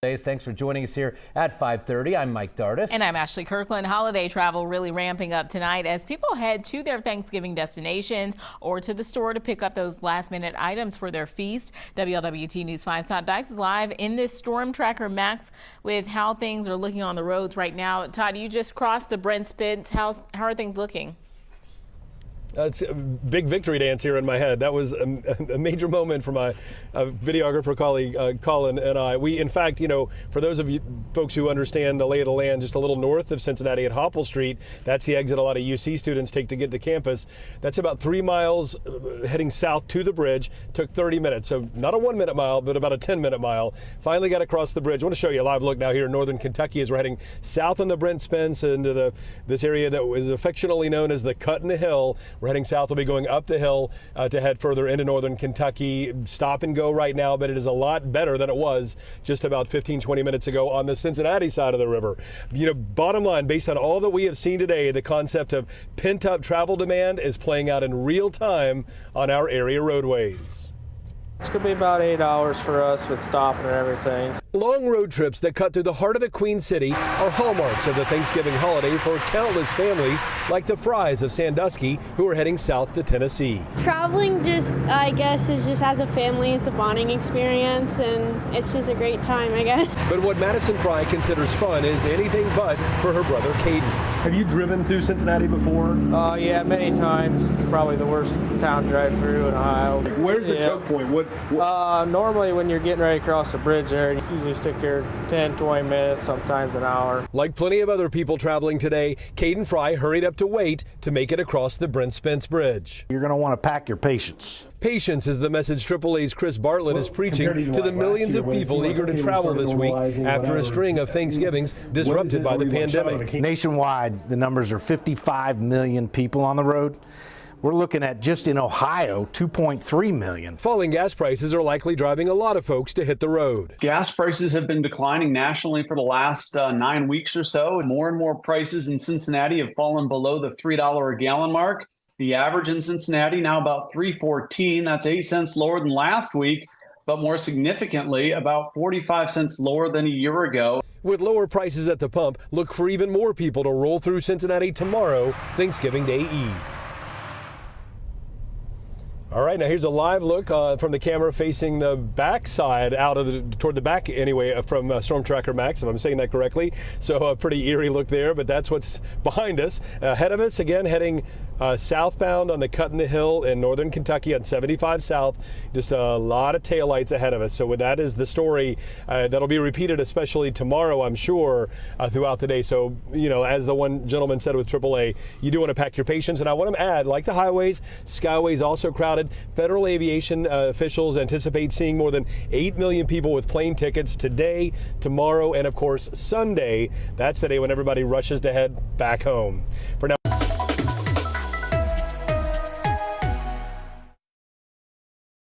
Thanks for joining us here at 5:30. I'm Mike Dardis. And I'm Ashley Kirkland. Holiday travel really ramping up tonight as people head to their Thanksgiving destinations or to the store to pick up those last-minute items for their feast. WLWT News 5's Todd Dykes is live in this Storm Tracker Max with how things are looking on the roads right now. Todd, you just crossed the Brent Spence. How are things looking? It's a big victory dance here in my head. That was a major moment for my videographer colleague Colin and I. We, in fact, for those of you folks who understand the lay of the land, just a little north of Cincinnati at Hopple Street, that's the exit a lot of UC students take to get to campus. That's about 3 miles heading south to the bridge. Took 30 minutes, so not a 1-minute mile, but about a 10-minute mile. Finally got across the bridge. I want to show you a live look now here in northern Kentucky as we're heading south on the Brent Spence into this area that was affectionately known as the Cut in the Hill. We're heading south. We'll be going up the hill to head further into northern Kentucky. Stop and go right now, but it is a lot better than it was just about 15-20 minutes ago on the Cincinnati side of the river. Bottom line, based on all that we have seen today, the concept of pent-up travel demand is playing out in real time on our area roadways. It's going to be about 8 hours for us with stopping and everything. Long road trips that cut through the heart of the Queen City are hallmarks of the Thanksgiving holiday for countless families like the Fries of Sandusky who are heading south to Tennessee. Traveling I guess, is just as a family, it's a bonding experience and it's just a great time, I guess. But what Madison Fry considers fun is anything but for her brother Caden. Have you driven through Cincinnati before? Yeah, many times. It's probably the worst town to drive through in Ohio. Where's the choke point? Normally when you're getting ready to cross the bridge there, you usually stick here 10, 20 minutes, sometimes an hour. Like plenty of other people traveling today, Caden Fry hurried up to wait to make it across the Brent Spence Bridge. You're going to want to pack your patience. Patience is the message AAA's Chris Bartlett is preaching to the millions of people eager to travel this week after a string of Thanksgivings disrupted by the pandemic. Nationwide, the numbers are 55 million people on the road. We're looking at just in Ohio, 2.3 million. Falling gas prices are likely driving a lot of folks to hit the road. Gas prices have been declining nationally for the last 9 weeks or so. More and more prices in Cincinnati have fallen below the $3 a gallon mark. The average in Cincinnati now about $3.14. That's 8 cents lower than last week, but more significantly, about 45 cents lower than a year ago. With lower prices at the pump, look for even more people to roll through Cincinnati tomorrow, Thanksgiving Day Eve. All right, now here's a live look from the camera facing the backside toward the back anyway from Storm Tracker Max, if I'm saying that correctly. So a pretty eerie look there, but that's what's behind us. Ahead of us, again, heading southbound on the Cut in the Hill in northern Kentucky on 75 South. Just a lot of taillights ahead of us. So that is the story that'll be repeated, especially tomorrow, I'm sure, throughout the day. So, as the one gentleman said with AAA, you do want to pack your patience. And I want to add, like the highways, skyways also crowded. Federal aviation officials anticipate seeing more than 8 million people with plane tickets today, tomorrow, and of course Sunday. That's the day when everybody rushes to head back home. For now.